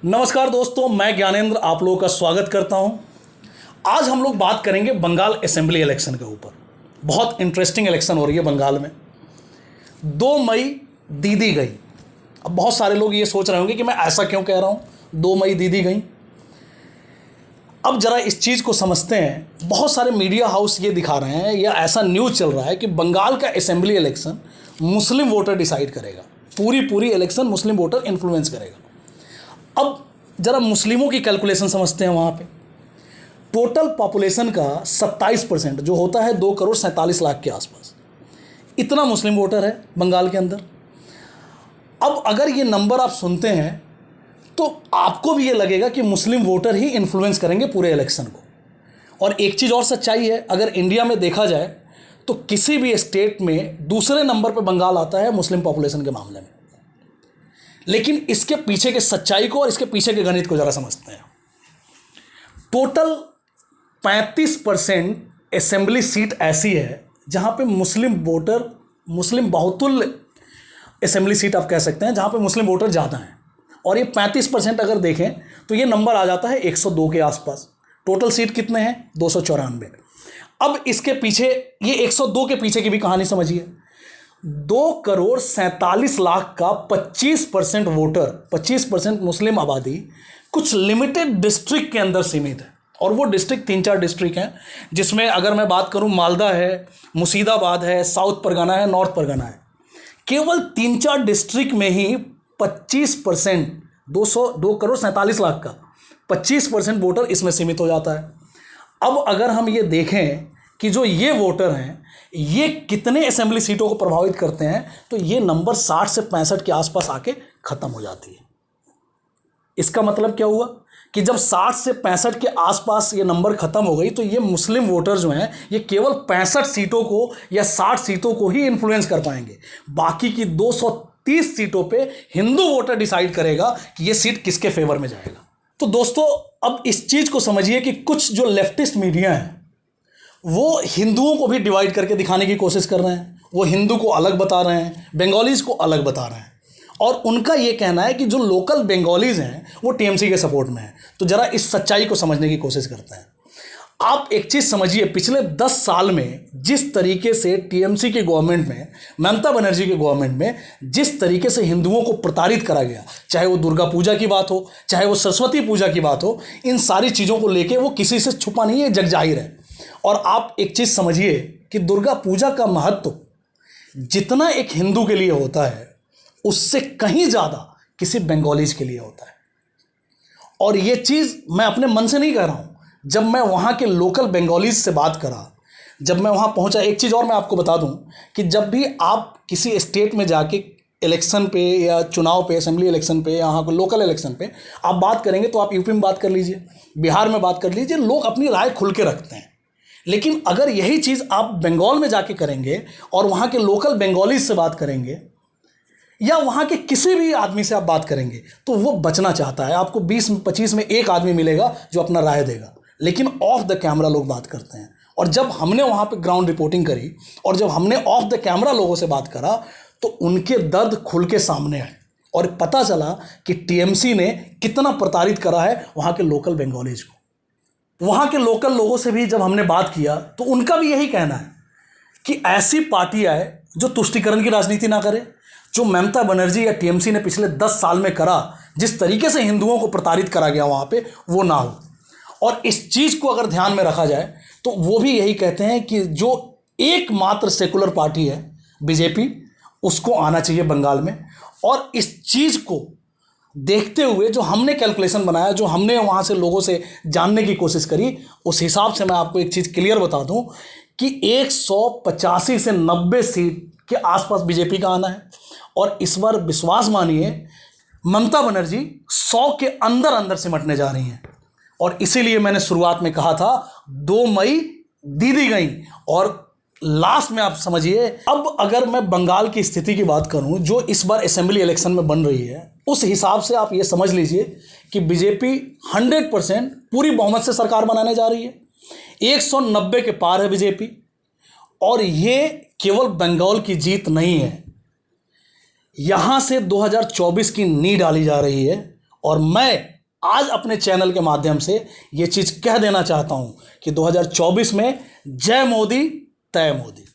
नमस्कार दोस्तों, मैं ज्ञानेंद्र आप लोगों का स्वागत करता हूं। आज हम लोग बात करेंगे बंगाल असेंबली इलेक्शन के ऊपर। बहुत इंटरेस्टिंग इलेक्शन हो रही है बंगाल में। 2 मई दीदी गई। अब बहुत सारे लोग ये सोच रहे होंगे कि मैं ऐसा क्यों कह रहा हूं, 2 मई दीदी गई। अब जरा इस चीज़ को समझते हैं। बहुत सारे मीडिया हाउस ये दिखा रहे हैं या ऐसा न्यूज़ चल रहा है कि बंगाल का असेंबली इलेक्शन मुस्लिम वोटर डिसाइड करेगा। पूरी इलेक्शन मुस्लिम वोटर इन्फ्लुएंस करेगा। अब जरा मुस्लिमों की कैलकुलेशन समझते हैं। वहाँ पे टोटल पॉपुलेशन का 27% जो होता है 2,47,00,000 के आसपास, इतना मुस्लिम वोटर है बंगाल के अंदर। अब अगर ये नंबर आप सुनते हैं तो आपको भी ये लगेगा कि मुस्लिम वोटर ही इन्फ्लुएंस करेंगे पूरे इलेक्शन को। और एक चीज़ और सच्चाई है, अगर इंडिया में देखा जाए तो किसी भी स्टेट में दूसरे नंबर पर बंगाल आता है मुस्लिम पॉपुलेशन के मामले में। लेकिन इसके पीछे के सच्चाई को और इसके पीछे के गणित को ज़रा समझते हैं। टोटल 35% असेंबली सीट ऐसी है जहाँ पे मुस्लिम वोटर, मुस्लिम बहुतुल्य असेंबली सीट आप कह सकते हैं, जहाँ पे मुस्लिम वोटर ज़्यादा हैं। और ये 35% अगर देखें तो ये नंबर आ जाता है 102 के आसपास। टोटल सीट कितने हैं? 294। अब इसके पीछे, ये 102 के पीछे की भी कहानी समझिए। 2,47,00,000 का 25% वोटर, 25% मुस्लिम आबादी कुछ लिमिटेड डिस्ट्रिक्ट के अंदर सीमित है। और वो डिस्ट्रिक्ट 3-4 डिस्ट्रिक्ट हैं, जिसमें अगर मैं बात करूं मालदा है, मुर्शिदाबाद है, साउथ परगना है, नॉर्थ परगना है। केवल 3-4 डिस्ट्रिक्ट में ही 25%, 2,47,00,000 का 25% वोटर इसमें सीमित हो जाता है। अब अगर हम ये देखें कि जो ये वोटर हैं ये कितने असेंबली सीटों को प्रभावित करते हैं, तो ये नंबर 60 से 65 के आसपास आके ख़त्म हो जाती है। इसका मतलब क्या हुआ कि जब 60 से 65 के आसपास ये नंबर ख़त्म हो गई तो ये मुस्लिम वोटर जो हैं ये केवल 65 सीटों को या 60 सीटों को ही इन्फ्लुएंस कर पाएंगे। बाकी की 230 सीटों पे हिंदू वोटर डिसाइड करेगा कि ये सीट किसके फेवर में जाएगा। तो दोस्तों, अब इस चीज़ को समझिए कि कुछ जो लेफ्टिस्ट मीडिया है वो हिंदुओं को भी डिवाइड करके दिखाने की कोशिश कर रहे हैं। वो हिंदू को अलग बता रहे हैं, बंगालीज़ को अलग बता रहे हैं। और उनका ये कहना है कि जो लोकल बंगालीज़ हैं वो टीएमसी के सपोर्ट में हैं। तो ज़रा इस सच्चाई को समझने की कोशिश करते हैं। आप एक चीज़ समझिए, पिछले 10 साल में जिस तरीके से टीएमसी की गवर्नमेंट में, ममता बनर्जी की गवर्नमेंट में जिस तरीके से हिंदुओं को प्रताड़ित करा गया, चाहे वो दुर्गा पूजा की बात हो, चाहे वो सरस्वती पूजा की बात हो, इन सारी चीज़ों को लेके वो किसी से छुपा नहीं है, जग जाहिर है। और आप एक चीज़ समझिए कि दुर्गा पूजा का महत्व जितना एक हिंदू के लिए होता है उससे कहीं ज़्यादा किसी बंगालीज के लिए होता है। और ये चीज़ मैं अपने मन से नहीं कह रहा हूँ। जब मैं वहाँ के लोकल बंगालीज से बात करा, जब मैं वहाँ पहुँचा, एक चीज़ और मैं आपको बता दूँ कि जब भी आप किसी स्टेट में जाके इलेक्शन पे या चुनाव पे, असेंबली इलेक्शन पे, यहाँ को लोकल इलेक्शन पे आप बात करेंगे, तो आप यूपी में बात कर लीजिए, बिहार में बात कर लीजिए, लोग अपनी राय खुल के रखते हैं। लेकिन अगर यही चीज़ आप बंगाल में जाके करेंगे और वहाँ के लोकल बंगालीज से बात करेंगे या वहाँ के किसी भी आदमी से आप बात करेंगे तो वो बचना चाहता है। आपको 20-25 में एक आदमी मिलेगा जो अपना राय देगा, लेकिन ऑफ द कैमरा लोग बात करते हैं। और जब हमने वहाँ पे ग्राउंड रिपोर्टिंग करी और जब हमने ऑफ द कैमरा लोगों से बात करा तो उनके दर्द खुल के सामने आए और पता चला कि टीएमसी ने कितना प्रताड़ित करा है वहाँ के लोकल बंगालीज को। वहाँ के लोकल लोगों से भी जब हमने बात किया तो उनका भी यही कहना है कि ऐसी पार्टी आए जो तुष्टीकरण की राजनीति ना करे, जो ममता बनर्जी या टीएमसी ने पिछले 10 साल में करा, जिस तरीके से हिंदुओं को प्रताड़ित करा गया वहाँ पे, वो ना हो। और इस चीज़ को अगर ध्यान में रखा जाए तो वो भी यही कहते हैं कि जो एकमात्र सेकुलर पार्टी है बीजेपी, उसको आना चाहिए बंगाल में। और इस चीज़ को देखते हुए जो हमने कैलकुलेशन बनाया, जो हमने वहाँ से लोगों से जानने की कोशिश करी, उस हिसाब से मैं आपको एक चीज़ क्लियर बता दूं कि 185 से 90 सीट के आसपास बीजेपी का आना है। और इस बार विश्वास मानिए ममता बनर्जी 100 के अंदर अंदर सिमटने जा रही हैं। और इसीलिए मैंने शुरुआत में कहा था 2 मई दीदी गई। और लास्ट में आप समझिए, अब अगर मैं बंगाल की स्थिति की बात करूं जो इस बार असेंबली इलेक्शन में बन रही है, उस हिसाब से आप ये समझ लीजिए कि बीजेपी 100% पूरी बहुमत से सरकार बनाने जा रही है। 190 के पार है बीजेपी। और ये केवल बंगाल की जीत नहीं है, यहाँ से 2024 की नींव डाली जा रही है और मैं आज अपने चैनल के माध्यम से ये चीज़ कह देना चाहता हूँ कि 2024 में जय मोदी तय मोदी।